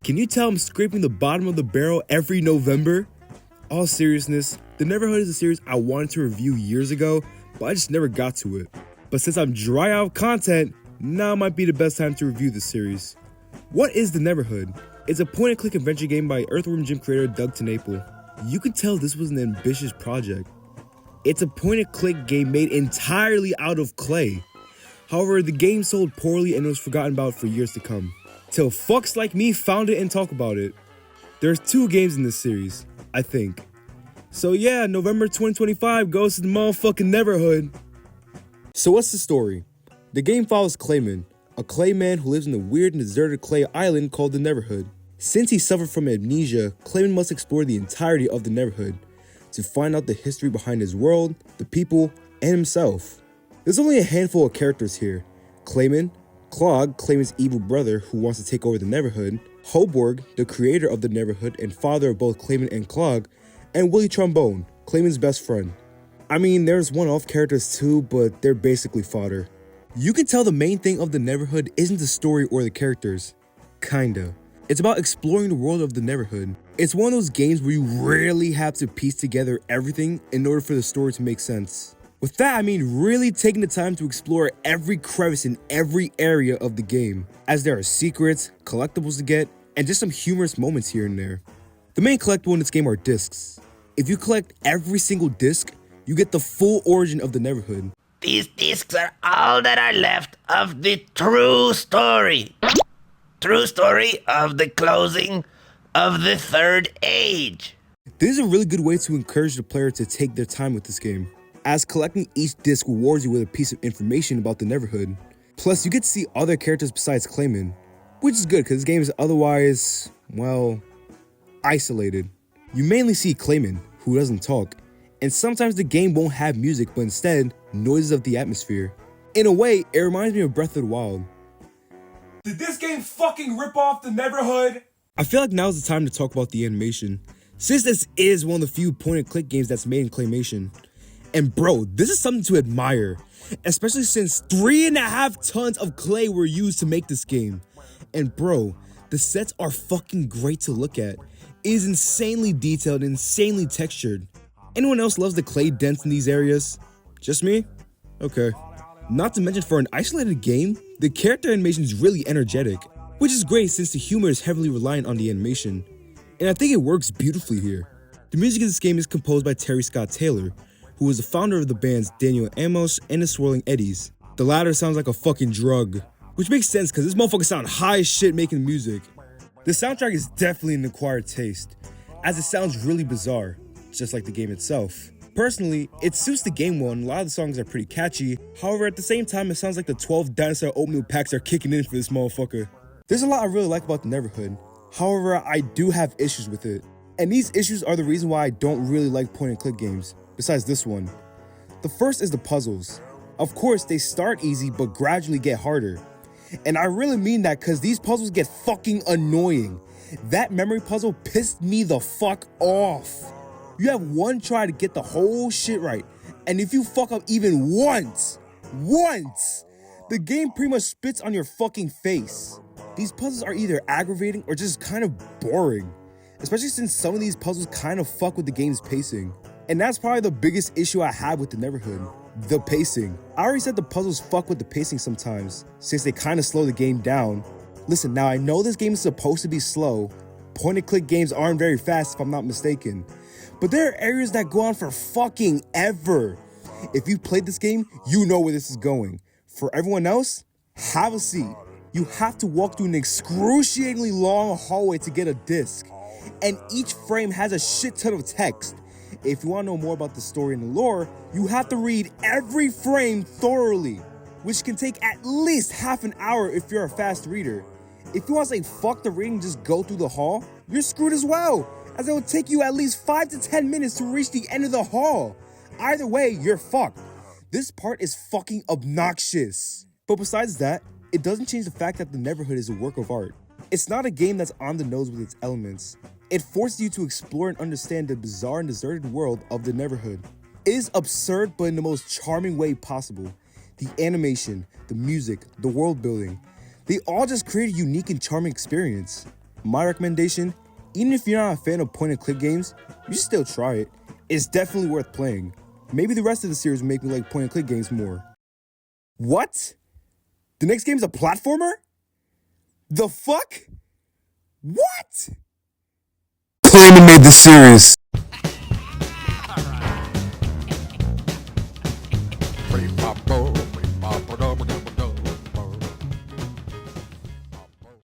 Can you tell I'm scraping the bottom of the barrel every November? All seriousness, The Neverhood is a series I wanted to review years ago, but I just never got to it. But since I'm dry out of content, now might be the best time to review this series. What is The Neverhood? It's a point-and-click adventure game by Earthworm Jim creator Doug TenNapel. You can tell this was an ambitious project. It's a point-and-click game made entirely out of clay. However, the game sold poorly and was forgotten about for years to come, till fucks like me found it and talk about it. There's 2 games in this series, I think. So yeah, November 2025 goes to the motherfucking Neverhood. So what's the story? The game follows Clayman, a clay man who lives in a weird and deserted clay island called the Neverhood. Since he suffered from amnesia, Clayman must explore the entirety of the Neverhood to find out the history behind his world, the people, and himself. There's only a handful of characters here. Clayman, Clog, Clayman's evil brother who wants to take over the Neverhood, Hoborg, the creator of the Neverhood and father of both Clayman and Clog, and Willie Trombone, Clayman's best friend. I mean, there's one-off characters too, but they're basically fodder. You can tell the main thing of the Neverhood isn't the story or the characters. Kinda. It's about exploring the world of the Neverhood. It's one of those games where you rarely have to piece together everything in order for the story to make sense. With that, I mean really taking the time to explore every crevice in every area of the game, as there are secrets, collectibles to get, and just some humorous moments here and there. The main collectible in this game are discs. If you collect every single disc, you get the full origin of the Neverhood. These discs are all that are left of the true story. True story of the closing of the Third Age. This is a really good way to encourage the player to take their time with this game, as collecting each disc rewards you with a piece of information about the Neverhood. Plus, you get to see other characters besides Clayman, which is good because this game is otherwise, well, isolated. You mainly see Clayman, who doesn't talk, and sometimes the game won't have music but instead noises of the atmosphere. In a way, it reminds me of Breath of the Wild. Did this game fucking rip off the Neverhood? I feel like now's the time to talk about the animation, since this is one of the few point-and-click games that's made in claymation. And bro, this is something to admire, especially since 3.5 tons of clay were used to make this game. And bro, the sets are fucking great to look at. It is insanely detailed and insanely textured. Anyone else loves the clay dents in these areas? Just me? Okay. Not to mention, for an isolated game, the character animation is really energetic, which is great since the humor is heavily reliant on the animation. And I think it works beautifully here. The music in this game is composed by Terry Scott Taylor, who was the founder of the bands Daniel Amos and the Swirling Eddies. The latter sounds like a fucking drug, which makes sense because this motherfucker sound high as shit making music. The soundtrack is definitely an acquired taste, as it sounds really bizarre, just like the game itself. Personally, it suits the game well and a lot of the songs are pretty catchy, however at the same time it sounds like the 12 dinosaur oatmeal packs are kicking in for this motherfucker. There's a lot I really like about the Neverhood, however I do have issues with it. And these issues are the reason why I don't really like point-and-click games, besides this one. The first is the puzzles. Of course, they start easy but gradually get harder. And I really mean that because these puzzles get fucking annoying. That memory puzzle pissed me the fuck off. You have one try to get the whole shit right, and if you fuck up even once, the game pretty much spits on your fucking face. These puzzles are either aggravating or just kind of boring, especially since some of these puzzles kind of fuck with the game's pacing. And that's probably the biggest issue I have with the Neverhood, the pacing. I already said the puzzles fuck with the pacing sometimes, since they kind of slow the game down. Listen, now I know this game is supposed to be slow. Point-and-click games aren't very fast if I'm not mistaken. But there are areas that go on for fucking ever. If you played this game, you know where this is going. For everyone else, have a seat. You have to walk through an excruciatingly long hallway to get a disc. And each frame has a shit ton of text. If you want to know more about the story and the lore, you have to read every frame thoroughly, which can take at least half an hour if you're a fast reader. If you want to say fuck the reading, just go through the hall, you're screwed as well, as it will take you at least 5 to 10 minutes to reach the end of the hall. Either way, you're fucked. This part is fucking obnoxious. But besides that, it doesn't change the fact that the Neverhood is a work of art. It's not a game that's on the nose with its elements. It forces you to explore and understand the bizarre and deserted world of the Neverhood. It is absurd, but in the most charming way possible. The animation, the music, the world building, they all just create a unique and charming experience. My recommendation, even if you're not a fan of point-and-click games, you should still try it. It's definitely worth playing. Maybe the rest of the series will make me like point-and-click games more. What? The next game's a platformer? The fuck? What? Claiming made this series.